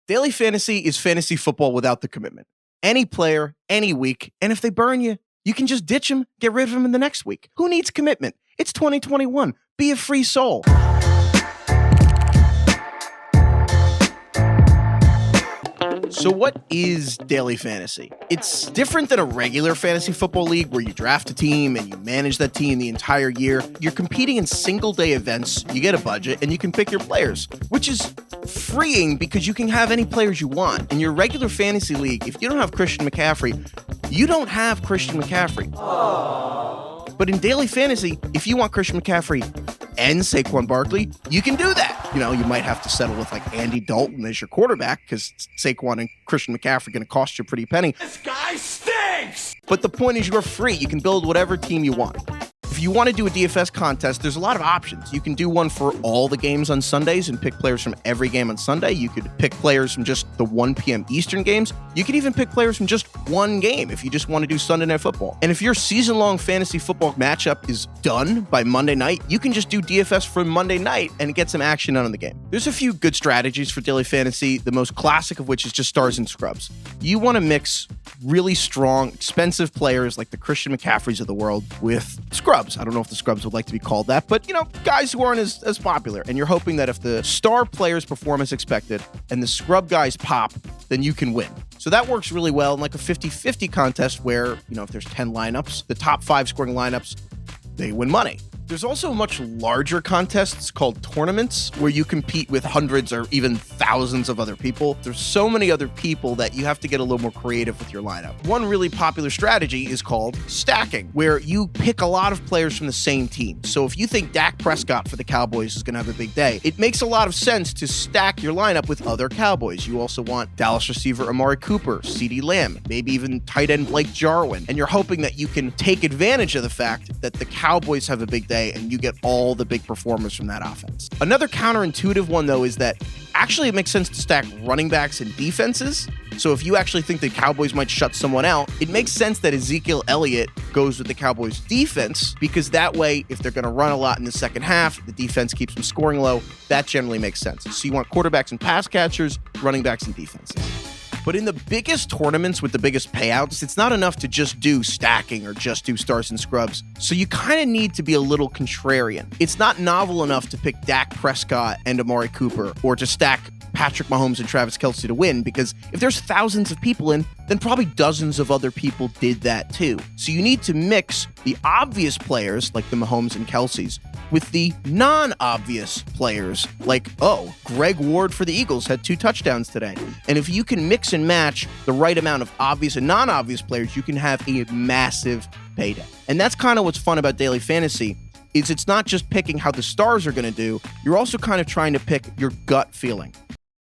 Daily fantasy is fantasy football without the commitment. Any player, any week, and if they burn you, you can just ditch them, get rid of them in the next week. Who needs commitment? It's 2021. Be a free soul. So what is daily fantasy? It's different than a regular fantasy football league where you draft a team and you manage that team the entire year. You're competing in single-day events, you get a budget, and you can pick your players, which is freeing because you can have any players you want. In your regular fantasy league, if you don't have Christian McCaffrey, you don't have Christian McCaffrey. Aww. But in daily fantasy, if you want Christian McCaffrey and Saquon Barkley, you can do that. You know, you might have to settle with like Andy Dalton as your quarterback because Saquon and Christian McCaffrey are going to cost you a pretty penny. This guy stinks! But the point is you're free. You can build whatever team you want. If you want to do a DFS contest, there's a lot of options. You can do one for all the games on Sundays and pick players from every game on Sunday. You could pick players from just the 1 p.m. Eastern games. You could even pick players from just one game if you just want to do Sunday Night Football. And if your season-long fantasy football matchup is done by Monday night, you can just do DFS for Monday night and get some action on the game. There's a few good strategies for daily fantasy, the most classic of which is just stars and scrubs. You want to mix really strong, expensive players like the Christian McCaffreys of the world with scrubs. I don't know if the scrubs would like to be called that, but, you know, guys who aren't as popular. And you're hoping that if the star players perform as expected and the scrub guys pop, then you can win. So that works really well in like a 50-50 contest where, you know, if there's 10 lineups, the top 5 scoring lineups, they win money. There's also much larger contests called tournaments where you compete with hundreds or even thousands of other people. There's so many other people that you have to get a little more creative with your lineup. One really popular strategy is called stacking, where you pick a lot of players from the same team. So if you think Dak Prescott for the Cowboys is going to have a big day, it makes a lot of sense to stack your lineup with other Cowboys. You also want Dallas receiver Amari Cooper, CeeDee Lamb, maybe even tight end Blake Jarwin. And you're hoping that you can take advantage of the fact that the Cowboys have a big day and you get all the big performers from that offense. Another counterintuitive one, though, is that actually it makes sense to stack running backs and defenses. So if you actually think the Cowboys might shut someone out, it makes sense that Ezekiel Elliott goes with the Cowboys defense because that way, if they're going to run a lot in the second half, the defense keeps them scoring low. That generally makes sense. So you want quarterbacks and pass catchers, running backs and defenses. But in the biggest tournaments with the biggest payouts, it's not enough to just do stacking or just do stars and scrubs. So you kind of need to be a little contrarian. It's not novel enough to pick Dak Prescott and Amari Cooper or to stack Patrick Mahomes and Travis Kelce to win, because if there's thousands of people in, then probably dozens of other people did that too. So you need to mix the obvious players like the Mahomes and Kelce's with the non-obvious players like, oh, Greg Ward for the Eagles had 2 touchdowns today. And if you can mix and match the right amount of obvious and non-obvious players, you can have a massive payday. And that's kind of what's fun about daily fantasy, is it's not just picking how the stars are going to do, you're also kind of trying to pick your gut feeling,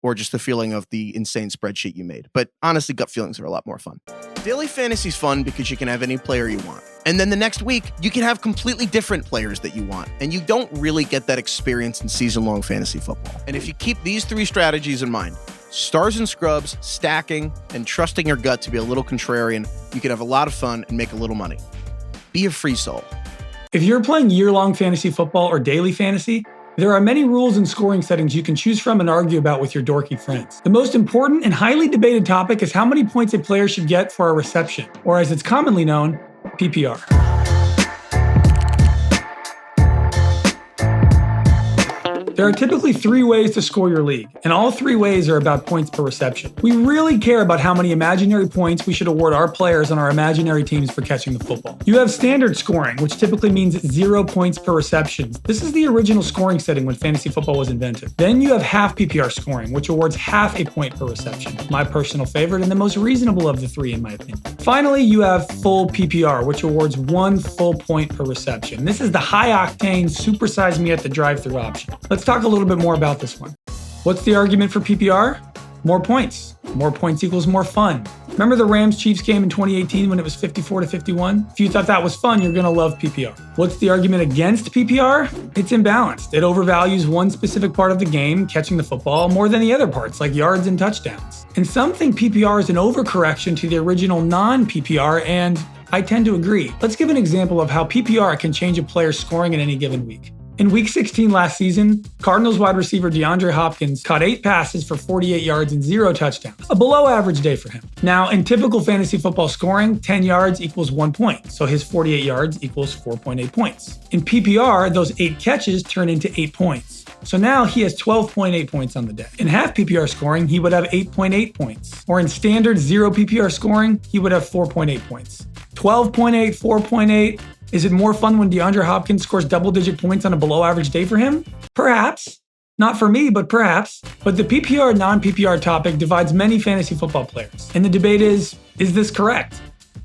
or just the feeling of the insane spreadsheet you made. But honestly, gut feelings are a lot more fun. Daily fantasy's fun because you can have any player you want. And then the next week, you can have completely different players that you want. And you don't really get that experience in season-long fantasy football. And if you keep these 3 strategies in mind, stars and scrubs, stacking, and trusting your gut to be a little contrarian, you can have a lot of fun and make a little money. Be a free soul. If you're playing year-long fantasy football or daily fantasy, there are many rules and scoring settings you can choose from and argue about with your dorky friends. The most important and highly debated topic is how many points a player should get for a reception, or as it's commonly known, PPR. There are typically 3 ways to score your league, and all 3 ways are about points per reception. We really care about how many imaginary points we should award our players on our imaginary teams for catching the football. You have standard scoring, which typically means 0 points per reception. This is the original scoring setting when fantasy football was invented. Then you have half PPR scoring, which awards half a point per reception. My personal favorite and the most reasonable of the 3 in my opinion. Finally, you have full PPR, which awards 1 full point per reception. This is the high-octane, supersize me at the drive-thru option. Let's talk a little bit more about this one. What's the argument for PPR? More points. More points equals more fun. Remember the Rams-Chiefs game in 2018 when it was 54-51? If you thought that was fun, you're going to love PPR. What's the argument against PPR? It's imbalanced. It overvalues one specific part of the game, catching the football, more than the other parts, like yards and touchdowns. And some think PPR is an overcorrection to the original non-PPR, and I tend to agree. Let's give an example of how PPR can change a player's scoring in any given week. In Week 16 last season, Cardinals wide receiver DeAndre Hopkins caught 8 passes for 48 yards and 0 touchdowns, a below average day for him. Now, in typical fantasy football scoring, 10 yards equals 1 point, so his 48 yards equals 4.8 points. In PPR, those 8 catches turn into 8 points. So now he has 12.8 points on the day. In half PPR scoring, he would have 8.8 points. Or in standard 0 PPR scoring, he would have 4.8 points. 12.8, 4.8. Is it more fun when DeAndre Hopkins scores double-digit points on a below-average day for him? Perhaps. Not for me, but perhaps. But the PPR non-PPR topic divides many fantasy football players. And the debate is this correct?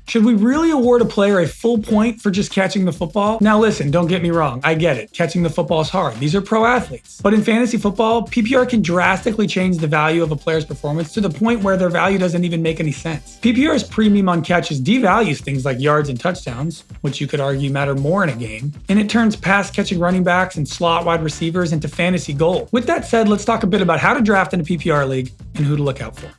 Should we really award a player a full point for just catching the football? Now listen, don't get me wrong, I get it. Catching the football is hard. These are pro athletes. But in fantasy football, PPR can drastically change the value of a player's performance to the point where their value doesn't even make any sense. PPR's premium on catches devalues things like yards and touchdowns, which you could argue matter more in a game, and it turns pass-catching running backs and slot wide receivers into fantasy gold. With that said, let's talk a bit about how to draft in a PPR league and who to look out for.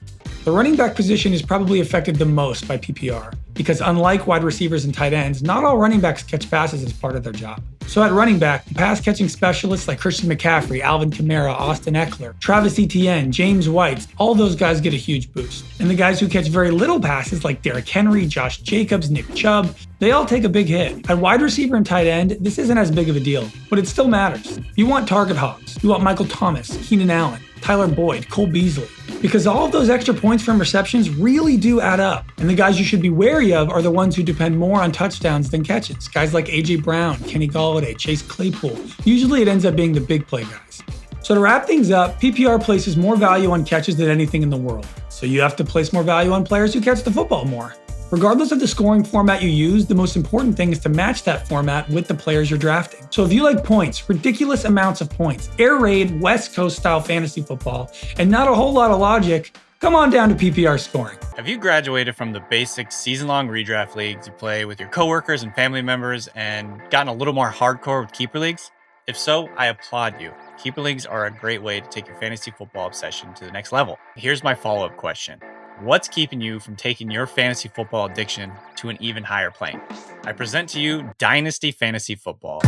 The running back position is probably affected the most by PPR because unlike wide receivers and tight ends, not all running backs catch passes as part of their job. So at running back, the pass-catching specialists like Christian McCaffrey, Alvin Kamara, Austin Eckler, Travis Etienne, James White, all those guys get a huge boost. And the guys who catch very little passes like Derrick Henry, Josh Jacobs, Nick Chubb, they all take a big hit. At wide receiver and tight end, this isn't as big of a deal, but it still matters. You want target hogs. You want Michael Thomas, Keenan Allen, Tyler Boyd, Cole Beasley. Because all of those extra points from receptions really do add up. And the guys you should be wary of are the ones who depend more on touchdowns than catches. Guys like AJ Brown, Kenny Golladay, Chase Claypool. Usually it ends up being the big play guys. So to wrap things up, PPR places more value on catches than anything in the world. So you have to place more value on players who catch the football more. Regardless of the scoring format you use, the most important thing is to match that format with the players you're drafting. So if you like points, ridiculous amounts of points, air raid, West Coast style fantasy football, and not a whole lot of logic, come on down to PPR scoring. Have you graduated from the basic season-long redraft leagues you play with your coworkers and family members and gotten a little more hardcore with keeper leagues? If so, I applaud you. Keeper leagues are a great way to take your fantasy football obsession to the next level. Here's my follow-up question. What's keeping you from taking your fantasy football addiction to an even higher plane? I present to you Dynasty Fantasy Football.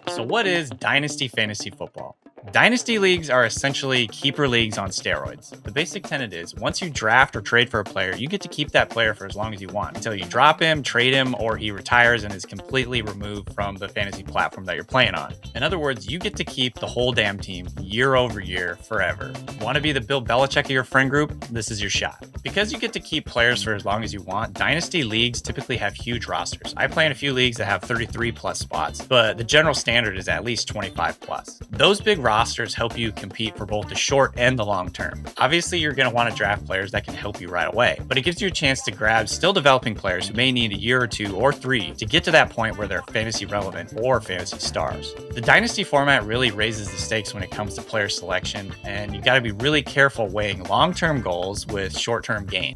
So what is Dynasty Fantasy Football? Dynasty leagues are essentially keeper leagues on steroids. The basic tenet is once you draft or trade for a player, you get to keep that player for as long as you want until you drop him, trade him, or he retires and is completely removed from the fantasy platform that you're playing on. In other words, you get to keep the whole damn team year over year forever. Want to be the Bill Belichick of your friend group? This is your shot. Because you get to keep players for as long as you want, Dynasty leagues typically have huge rosters. I play in a few leagues that have 33 plus spots, but the general standard is at least 25 plus. Those big rosters help you compete for both the short and the long term. Obviously, you're going to want to draft players that can help you right away, but it gives you a chance to grab still developing players who may need a year or 2 or 3 to get to that point where they're fantasy relevant or fantasy stars. The Dynasty format really raises the stakes when it comes to player selection, and you got to be really careful weighing long-term goals with short-term gain.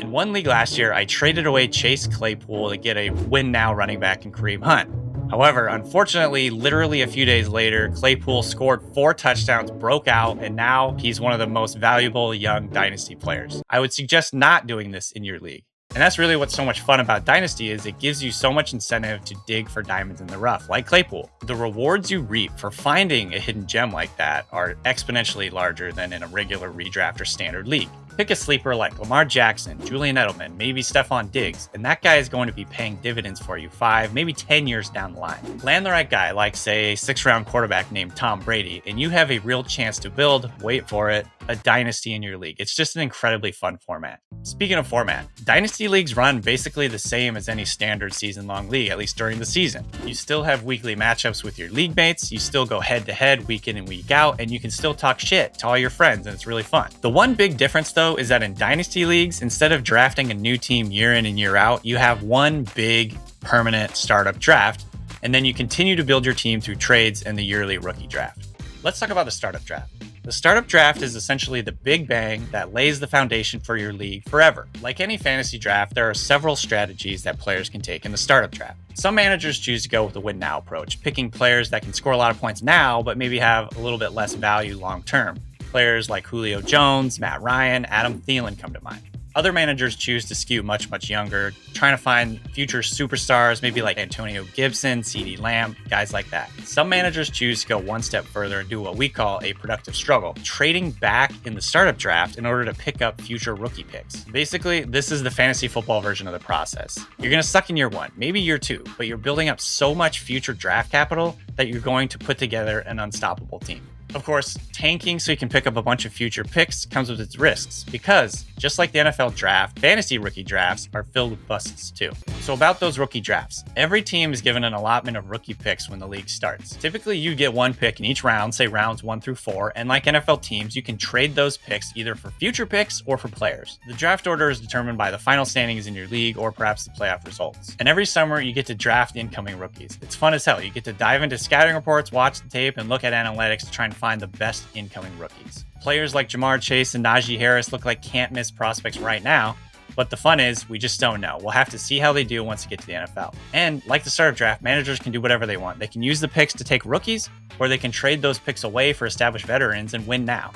In one league last year, I traded away Chase Claypool to get a win-now running back in Kareem Hunt. However, unfortunately, literally a few days later, Claypool scored 4 touchdowns, broke out, and now he's one of the most valuable young Dynasty players. I would suggest not doing this in your league. And that's really what's so much fun about Dynasty is it gives you so much incentive to dig for diamonds in the rough, like Claypool. The rewards you reap for finding a hidden gem like that are exponentially larger than in a regular redraft or standard league. Pick a sleeper like Lamar Jackson, Julian Edelman, maybe Stephon Diggs, and that guy is going to be paying dividends for you 5, maybe 10 years down the line. Land the right guy, like say a 6th-round quarterback named Tom Brady, and you have a real chance to build, wait for it, a dynasty in your league. It's just an incredibly fun format. Speaking of format, Dynasty leagues run basically the same as any standard season-long league, at least during the season. You still have weekly matchups with your league mates, you still go head-to-head week in and week out, and you can still talk shit to all your friends, and it's really fun. The one big difference though is that in Dynasty leagues, instead of drafting a new team year in and year out, you have one big permanent startup draft, and then you continue to build your team through trades and the yearly rookie draft. Let's talk about the startup draft. The startup draft is essentially the big bang that lays the foundation for your league forever. Like any fantasy draft, there are several strategies that players can take in the startup draft. Some managers choose to go with the win now approach, picking players that can score a lot of points now, but maybe have a little bit less value long term. Players like Julio Jones, Matt Ryan, Adam Thielen come to mind. Other managers choose to skew much younger, trying to find future superstars, maybe like Antonio Gibson, CeeDee Lamb, guys like that. Some managers choose to go one step further and do what we call a productive struggle, trading back in the startup draft in order to pick up future rookie picks. Basically, this is the fantasy football version of the process. You're going to suck in year 1, maybe year 2, but you're building up so much future draft capital that you're going to put together an unstoppable team. Of course, tanking so you can pick up a bunch of future picks comes with its risks because, just like the NFL draft, fantasy rookie drafts are filled with busts too. So about those rookie drafts, every team is given an allotment of rookie picks when the league starts. Typically, you get 1 pick in each round, say rounds 1 through 4, and like NFL teams, you can trade those picks either for future picks or for players. The draft order is determined by the final standings in your league or perhaps the playoff results. And every summer, you get to draft incoming rookies. It's fun as hell. You get to dive into scouting reports, watch the tape, and look at analytics to try and find the best incoming rookies. Players like Jamar Chase and Najee Harris look like can't-miss prospects right now, but the fun is we just don't know. We'll have to see how they do once they get to the NFL. And like the startup draft, managers can do whatever they want. They can use the picks to take rookies, or they can trade those picks away for established veterans and win now.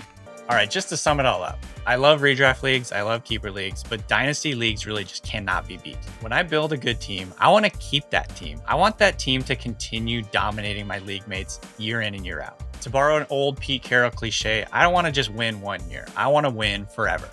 All right, just to sum it all up, I love redraft leagues, I love keeper leagues, but dynasty leagues really just cannot be beat. When I build a good team, I want to keep that team. I want that team to continue dominating my league mates year in and year out. To borrow an old Pete Carroll cliche, I don't want to just win 1 year. I want to win forever.